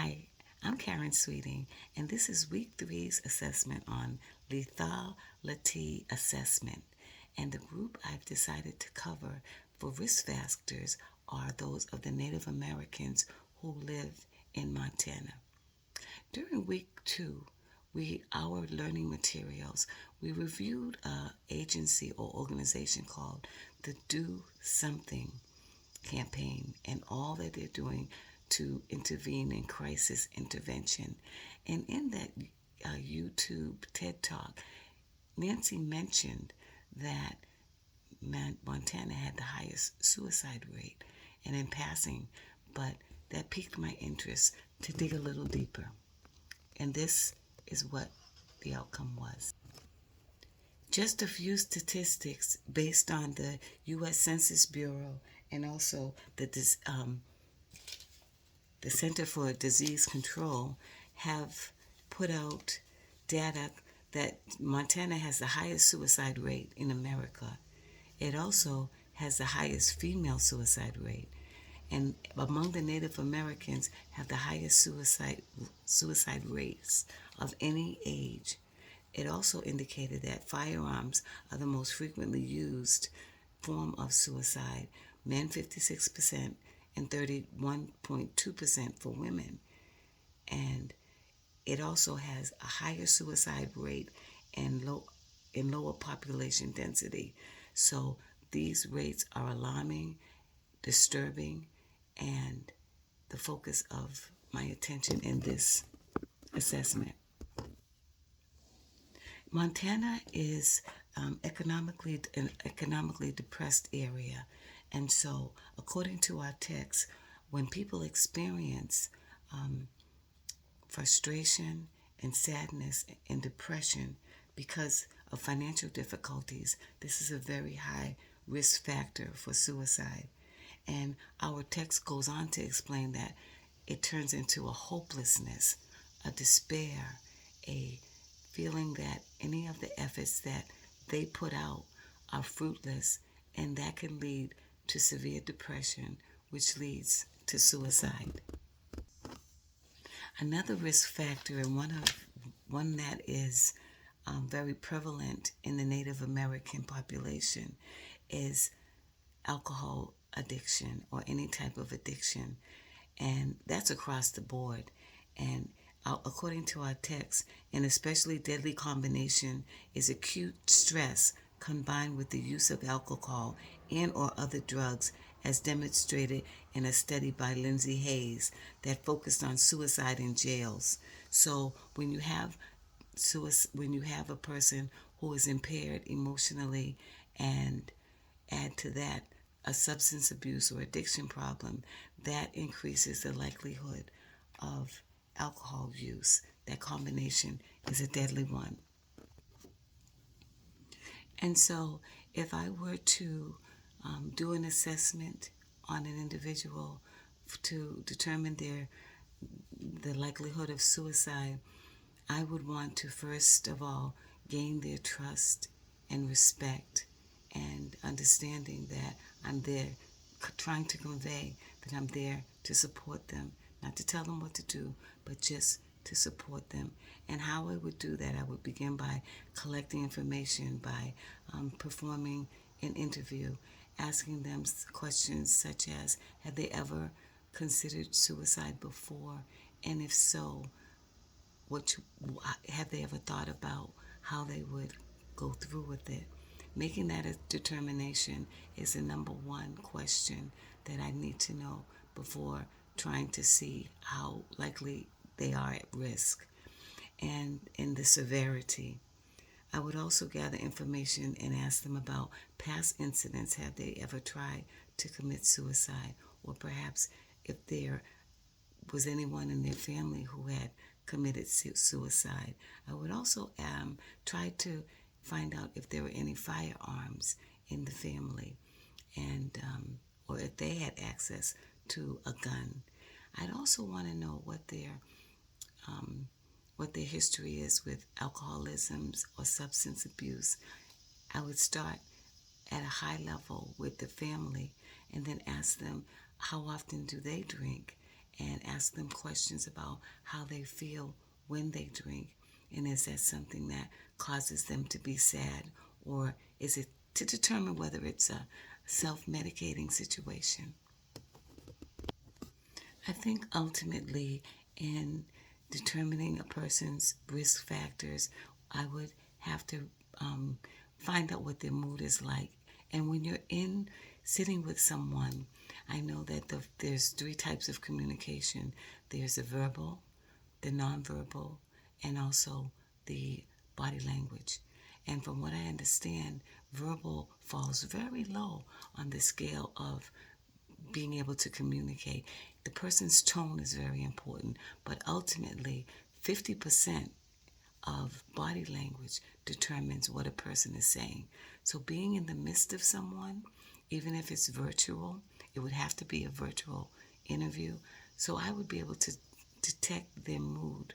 Hi, I'm Karen Sweeting, and this is week three's assessment on lethality assessment. And the group I've decided to cover for risk factors are those of the Native Americans who live in Montana. During week two, our learning materials, we reviewed an agency or organization called the Do Something campaign and all that they're doing to intervene in crisis intervention. And in that YouTube TED Talk, Nancy mentioned that Montana had the highest suicide rate, and in passing, but that piqued my interest to dig a little deeper. And this is what the outcome was. Just a few statistics based on the U.S. Census Bureau and also the Center for Disease Control have put out data that Montana has the highest suicide rate in America. It also has the highest female suicide rate, and among the Native Americans have the highest suicide rates of any age. It also indicated that firearms are the most frequently used form of suicide, men 56% and 31.2% for women. And it also has a higher suicide rate and lower population density. So these rates are alarming, disturbing, and the focus of my attention in this assessment. Montana is an economically depressed area, and so according to our text, when people experience frustration and sadness and depression because of financial difficulties, this is a very high risk factor for suicide. And our text goes on to explain that it turns into a hopelessness, a despair, a feeling that any of the efforts that they put out are fruitless, and that can lead to severe depression, which leads to suicide. Another risk factor, and one that is very prevalent in the Native American population, is alcohol addiction or any type of addiction, and that's across the board. And according to our text, an especially deadly combination is acute stress combined with the use of alcohol and or other drugs, as demonstrated in a study by Lindsay Hayes that focused on suicide in jails. So when you have a person who is impaired emotionally, and add to that a substance abuse or addiction problem, that increases the likelihood of alcohol use. That combination is a deadly one. And so if I were to do an assessment on an individual to determine the likelihood of suicide, I would want to first of all gain their trust and respect, and understanding that I'm there, trying to convey that I'm there to support them, not to tell them what to do, but just to support them. And how I would do that, I would begin by collecting information, by performing an interview, asking them questions such as, have they ever considered suicide before? And if so, have they ever thought about how they would go through with it? Making that a determination is the number one question that I need to know before trying to see how likely they are at risk and in the severity. I would also gather information and ask them about past incidents. Have they ever tried to commit suicide? Or perhaps if there was anyone in their family who had committed suicide. I would also try to find out if there were any firearms in the family, and or if they had access to a gun. I'd also want to know what their history is with alcoholism or substance abuse. I would start at a high level with the family and then ask them how often do they drink, and ask them questions about how they feel when they drink. And is that something that causes them to be sad, or is it to determine whether it's a self-medicating situation? I think ultimately, in determining a person's risk factors, I would have to um, find out what their mood is like. And when you're in sitting with someone, I know that there's three types of communication. There's the verbal, the nonverbal, and also the body language. And from what I understand, verbal falls very low on the scale of being able to communicate. The person's tone is very important, but ultimately, 50% of body language determines what a person is saying. So, being in the midst of someone, even if it's virtual, it would have to be a virtual interview. So, I would be able to detect their mood,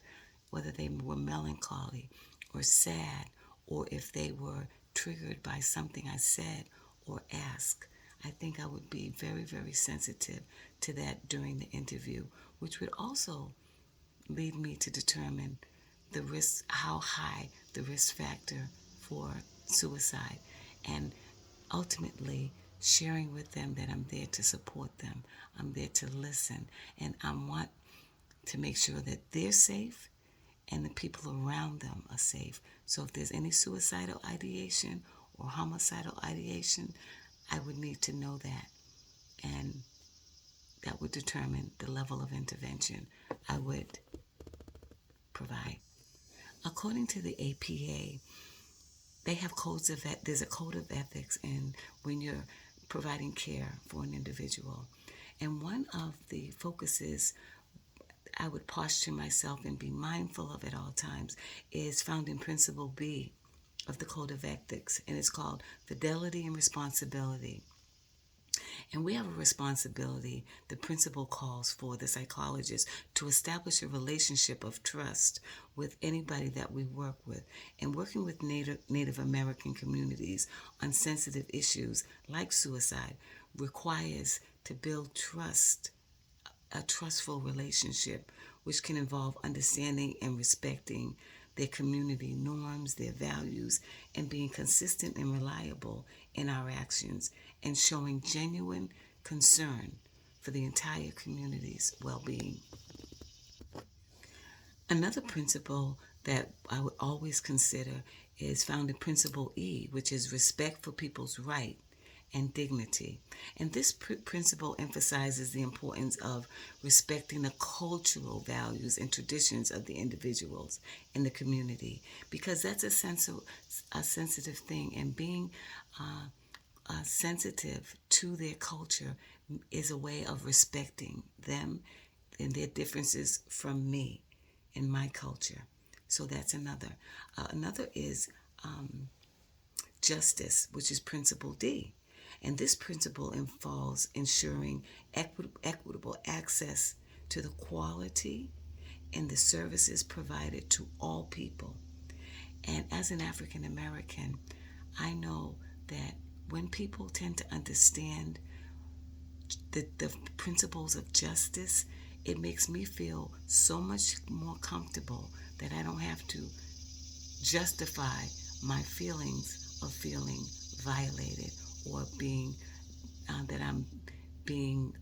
whether they were melancholy or sad, or if they were triggered by something I said or asked. I think I would be very, very sensitive to that during the interview, which would also lead me to determine the risk, how high the risk factor for suicide, and ultimately sharing with them that I'm there to support them. I'm there to listen, and I want to make sure that they're safe and the people around them are safe. So if there's any suicidal ideation or homicidal ideation, I would need to know that, and that would determine the level of intervention I would provide. According to the APA, they have codes of there's a code of ethics in when you're providing care for an individual. And one of the focuses I would posture myself and be mindful of at all times is found in Principle B of the Code of Ethics, and it's called Fidelity and Responsibility. And we have a responsibility, the principle calls for the psychologist to establish a relationship of trust with anybody that we work with. And working with Native American communities on sensitive issues like suicide requires to build trust, a trustful relationship, which can involve understanding and respecting their community norms, their values, and being consistent and reliable in our actions, and showing genuine concern for the entire community's well-being. Another principle that I would always consider is found in Principle E, which is respect for people's right and dignity. And this principle emphasizes the importance of respecting the cultural values and traditions of the individuals in the community, because that's a sensitive thing, and being sensitive to their culture is a way of respecting them and their differences from me and my culture. So that's another. Another is justice, which is Principle D. And this principle involves ensuring equitable access to the quality and the services provided to all people. And as an African American, I know that when people tend to understand the principles of justice, it makes me feel so much more comfortable that I don't have to justify my feelings of feeling violated, or being that I'm being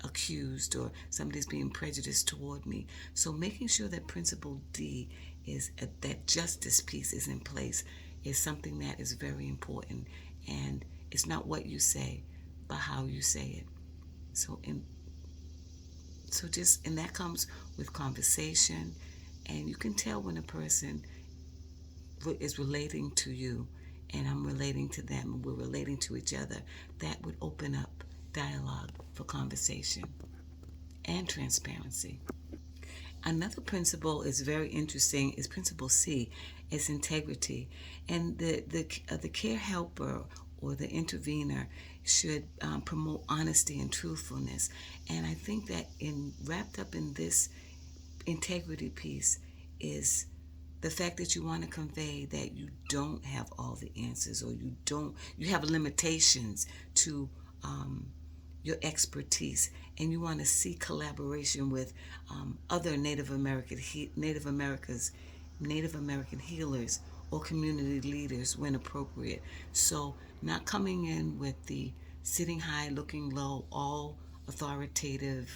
accused, or somebody's being prejudiced toward me. So making sure that Principle D is that justice piece is in place is something that is very important, and it's not what you say, but how you say it. So and that comes with conversation, and you can tell when a person is relating to you and I'm relating to them and we're relating to each other. That would open up dialogue for conversation and transparency. Another principle is very interesting is Principle C, is integrity. And the care helper or the intervener should promote honesty and truthfulness. And I think that wrapped up in this integrity piece is the fact that you want to convey that you don't have all the answers, or you have limitations to your expertise, and you want to see collaboration with other Native American healers or community leaders when appropriate. So not coming in with the sitting high, looking low, all authoritative,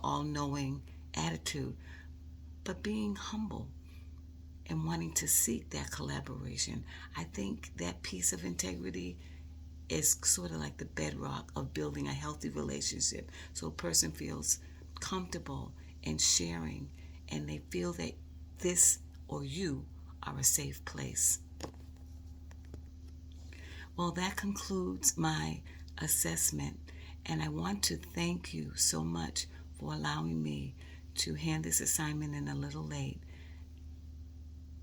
all-knowing attitude, but being humble and wanting to seek that collaboration. I think that piece of integrity is sort of like the bedrock of building a healthy relationship. So a person feels comfortable in sharing and they feel that this or you are a safe place. Well, that concludes my assessment, and I want to thank you so much for allowing me to hand this assignment in a little late.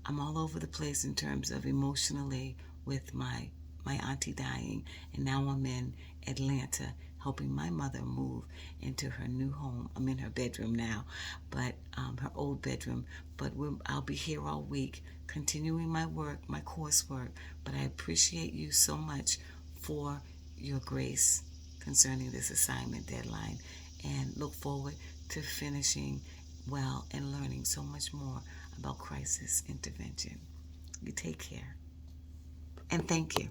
I'm all over the place in terms of emotionally with my auntie dying, and now I'm in Atlanta helping my mother move into her new home. I'm in her bedroom now, but her old bedroom. But I'll be here all week continuing my work, my coursework. But I appreciate you so much for your grace concerning this assignment deadline, and look forward to finishing well and learning so much more about crisis intervention. You take care. And thank you.